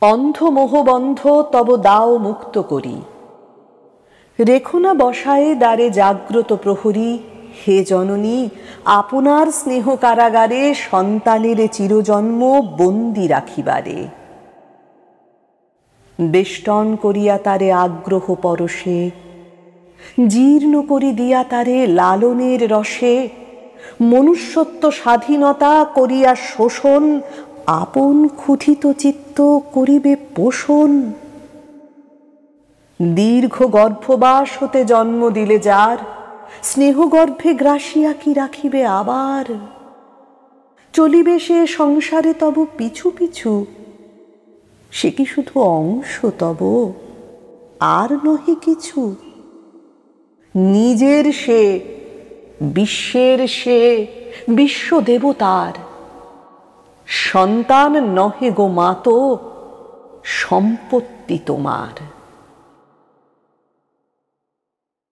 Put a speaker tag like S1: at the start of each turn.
S1: অন্ধ মোহবন্ধ তব দাও মুক্ত করি, রেখো না বসায়ে দ্বারে জাগ্রত প্রহরী। হে জননী, আপনার স্নেহ কারাগারে সন্তানের চিরজন্ম বন্দী রাখিবারে। বেষ্টন করিয়া তারে আগ্রহ পরশে, জীর্ণ করি দিয়া তারে লালনের রসে। মনুষ্যত্ব স্বাধীনতা করিয়া শোষণ, আপন ক্ষুধিত চিত্ত করিবে পোষণ। দীর্ঘ গর্ভবাস হতে জন্ম দিলে যার, স্নেহ গর্ভে গ্রাসিয়া কি রাখিবে আবার। চলিবে সে সংসারে তব পিছু পিছু, সে কি শুধু অংশ তব আর নহে কিছু। নিজের সে, বিশ্বের সে, বিশ্ব দেবতার, সন্তান নহে গো মাতো, সম্পত্তি তোমার।